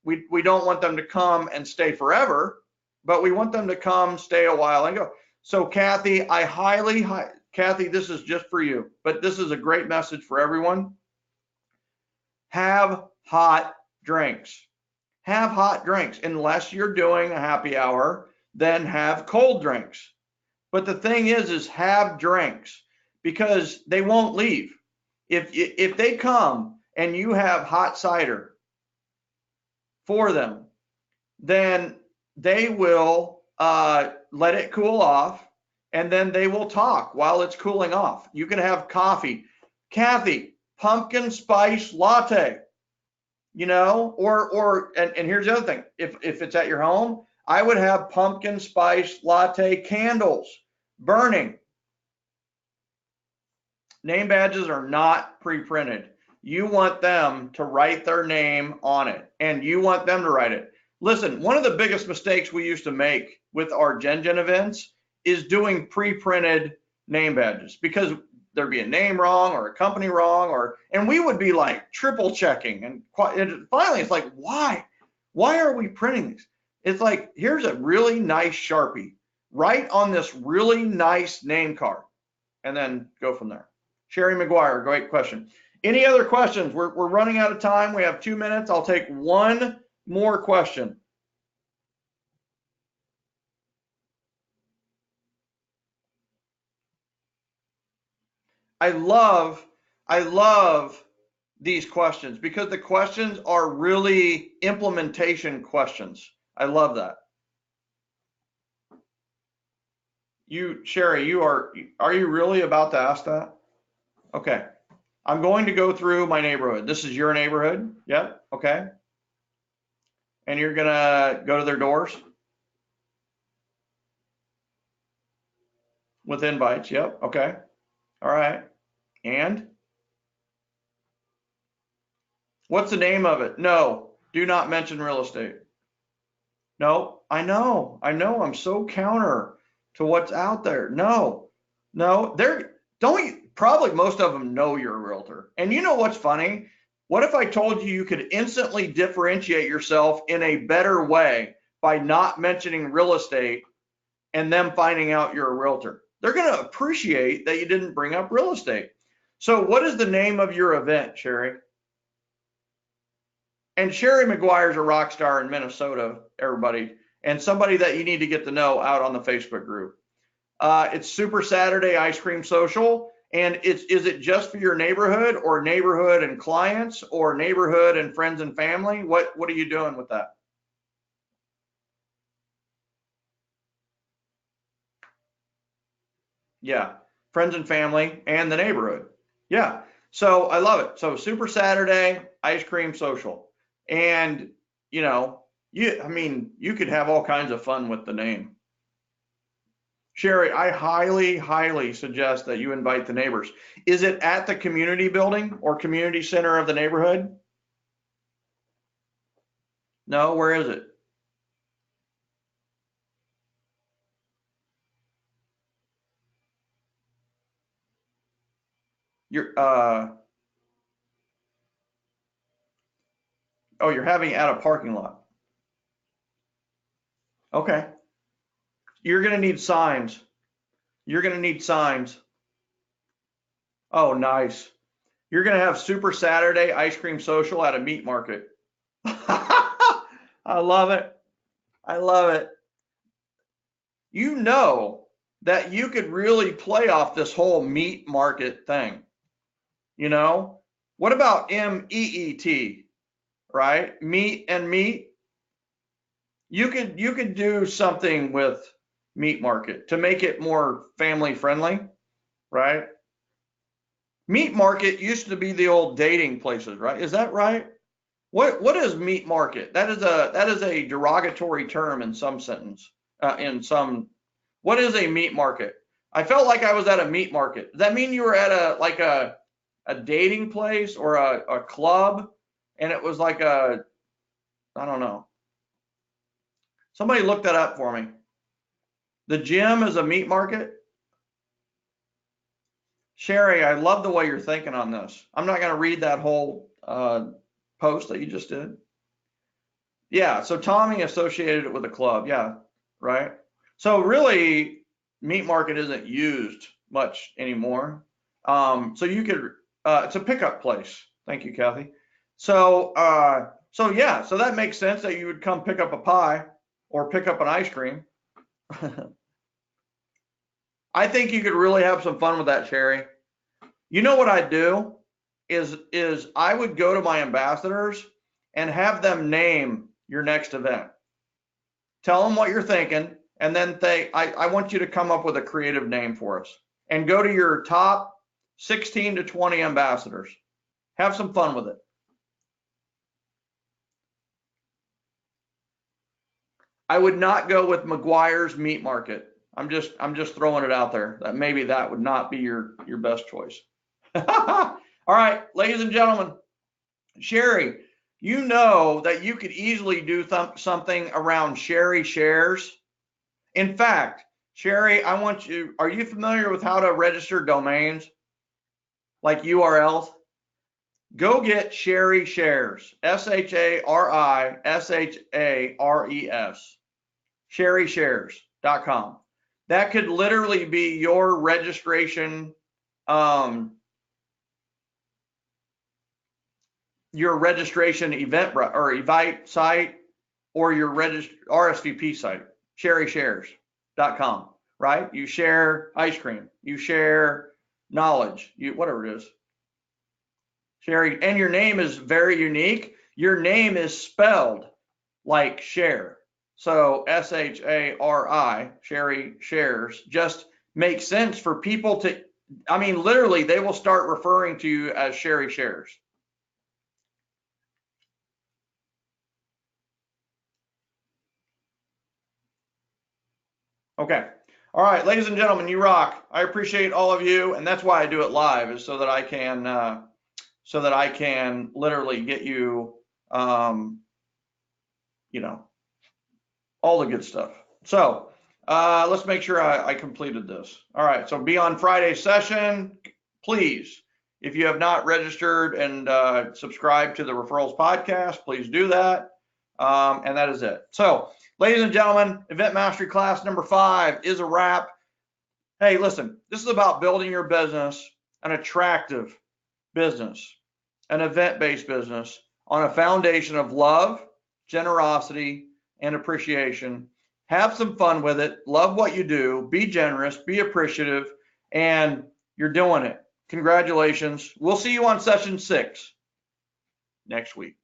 We don't want them to come and stay forever, but we want them to come, stay a while, and go. So Kathy, Kathy, this is just for you, but this is a great message for everyone. Have hot drinks. Have hot drinks. Unless you're doing a happy hour, then have cold drinks. But the thing is have drinks, because they won't leave. If they come and you have hot cider for them, then they will let it cool off, and then they will talk while it's cooling off. You can have coffee. Kathy, pumpkin spice latte. And here's the other thing. If it's at your home, I would have pumpkin spice latte candles burning. Name badges are not pre-printed. You want them to write their name on it, and you want them to write it. Listen, one of the biggest mistakes we used to make with our Gen events is doing pre-printed name badges, because there'd be a name wrong or a company wrong, and we would be like triple checking, and finally it's like, why are we printing these? It's like, here's a really nice Sharpie, write on this really nice name card, and then go from there. Sherry McGuire, great question. Any other questions? We're running out of time. We have 2 minutes. I'll take one more question. I love these questions because the questions are really implementation questions. I love that. Sherry, are you really about to ask that? Okay. I'm going to go through my neighborhood. This is your neighborhood. Yep. Okay. And you're going to go to their doors with invites. Yep. Okay. All right. And what's the name of it? No, do not mention real estate. No, I know. I'm so counter to what's out there. No, probably most of them know you're a realtor. And you know what's funny? What if I told you could instantly differentiate yourself in a better way by not mentioning real estate and them finding out you're a realtor? They're going to appreciate that you didn't bring up real estate. So what is the name of your event, Sherry? And Sherry McGuire's a rock star in Minnesota, everybody, and somebody that you need to get to know out on the Facebook group. It's Super Saturday Ice Cream Social. And is it just for your neighborhood or neighborhood and clients or neighborhood and friends and family? What are you doing with that? Yeah, friends and family and the neighborhood. Yeah, so I love it. So Super Saturday Ice Cream Social. And you could have all kinds of fun with the name. Sherry, I highly, highly suggest that you invite the neighbors. Is it at the community building or community center of the neighborhood? No, where is it? You're you're having it at a parking lot. Okay. You're gonna need signs. You're gonna need signs. Oh, nice. You're gonna have Super Saturday Ice Cream Social at a meat market. I love it. I love it. You know that you could really play off this whole meat market thing. What about MEET, right? Meat and meat. You could do something with meat market to make it more family friendly, right? Meat market used to be the old dating places, right? Is that right? What is meat market? That is a derogatory term in some sentence. What is a meat market? I felt like I was at a meat market. Does that mean you were at a dating place or a club, and it was like I don't know. Somebody look that up for me. The gym is a meat market? Sherry, I love the way you're thinking on this. I'm not going to read that whole post that you just did. Yeah, so Tommy associated it with a club. Yeah, right. So really, meat market isn't used much anymore. So you could, it's a pickup place. Thank you, Kathy. So yeah, so that makes sense that you would come pick up a pie or pick up an ice cream. I think you could really have some fun with that, Sherry. You know what I'd do is I would go to my ambassadors and have them name your next event. Tell them what you're thinking, and then I want you to come up with a creative name for us. And go to your top 16 to 20 ambassadors. Have some fun with it. I would not go with McGuire's Meat Market. I'm just throwing it out there that maybe that would not be your best choice. All right, ladies and gentlemen, Sherry, you know that you could easily do something around Sherry Shares. In fact, Sherry, are you familiar with how to register domains like URLs? Go get Sherry Shares, SHARISHARES, SherryShares.com. That could literally be your registration, event or invite site or your RSVP site, SherryShares.com, right? You share ice cream, you share knowledge, whatever it is. Sherry, and your name is very unique. Your name is spelled like share. So S-H-A-R-I, Sherry Shares, just makes sense for people to, I mean, literally, they will start referring to you as Sherry Shares. Okay. All right, ladies and gentlemen, you rock. I appreciate all of you, and that's why I do it live, is so that I can literally get you, you know, all the good stuff. So let's make sure I completed this. All right, so be on Friday's session, please. If you have not registered and subscribed to the Referrals Podcast, please do that. And that is it. So, ladies and gentlemen, Event Mastery Class number 5 is a wrap. Hey, listen, this is about building your business, an attractive business, an event-based business on a foundation of love, generosity, and appreciation. Have some fun with it. Love what you do. Be generous, be appreciative, and you're doing it. Congratulations. We'll see you on session 6 next week.